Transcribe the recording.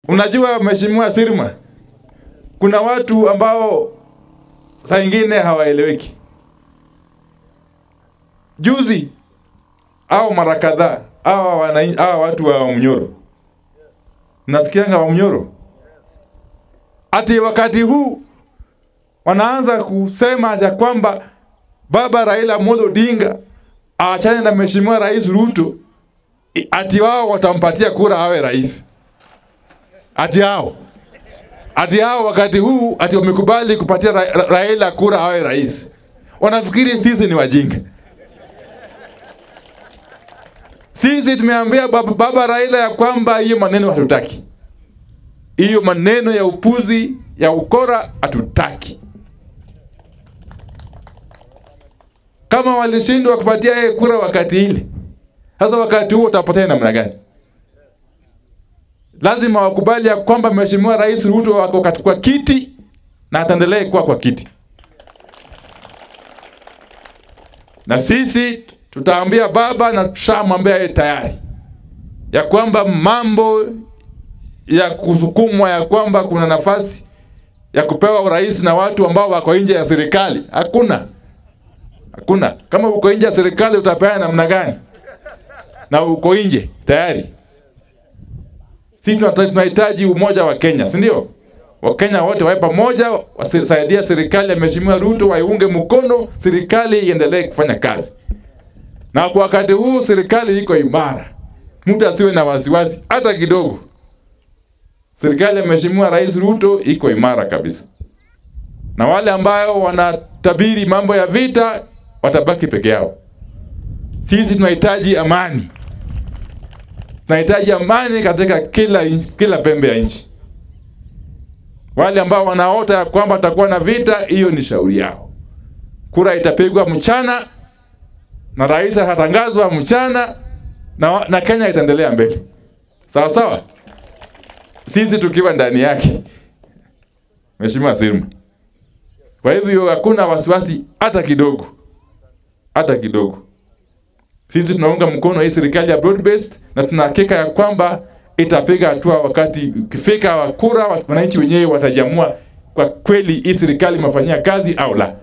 Unajua Mheshimiwa Sirma, kuna watu ambao saa nyingine hawaeleweki. Juzi au mara kadhaa hao watu wa Mnyoro, nasikianga wa Mnyoro, ati wakati huu wanaanza kusema ya kwamba Baba Raila Amolo Odinga aachane na Mheshimiwa Rais Ruto, ati wao watampatia kura awe rais. Ati hao wakati huu ati wamekubali kupatia Raila kura awe rais. Wanafikiri sisi ni wajinga. Sisi tumeambia baba Raila ya kwamba hiyo maneno hatutaki. Hiyo maneno ya upuzi, ya ukora hatutaki. Kama walishindwa kupatia yeye kura wakati ile, sasa wakati huo utapotea namna gani? Lazima wakubali ya kwamba Mheshimiwa Rais Ruto wako katika kiti na ataendelea kuwa kwa kiti. Na sisi tutaambia baba na tushamwambia yeye tayari ya kwamba mambo ya kusukumwa ya kwamba kuna nafasi ya kupewa urais na watu ambao wako nje ya serikali, hakuna. Kama uko nje ya serikali utapeana namna gani? Na uko nje tayari. Sisi tunahitaji umoja wa Kenya, si ndio? Wakenya wote wawe pamoja, wasaidia serikali ya Mheshimiwa Ruto, waiunge mkono serikali iendelee kufanya kazi. Na kwa wakati huu serikali iko imara. Mtu asiwe na wasiwasi hata kidogo. Serikali ya Mheshimiwa Rais Ruto iko imara kabisa. Na wale ambao wanatabiri mambo ya vita watabaki peke yao. Sisi tunahitaji amani. Tunahitaji amani katika kila pembe ya nchi. Wale ambao wanaota ya kwamba watakuwa na vita, hiyo ni shauri yao. Kura itapigwa mchana na rais atatangazwa mchana na Kenya itaendelea mbele. Sawa sawa? Sisi tukiwa ndani yake. Mheshimiwa Sirma. Kwa hivyo hakuna wasiwasi hata kidogo. Hata kidogo. Sisi tunaunga mkono hii serikali ya broad based na tunahakika ya kwamba itapiga hatua wakati ukifika wa kura, wananchi wenyewe watajamua kwa kweli hii serikali imefanyia kazi au la.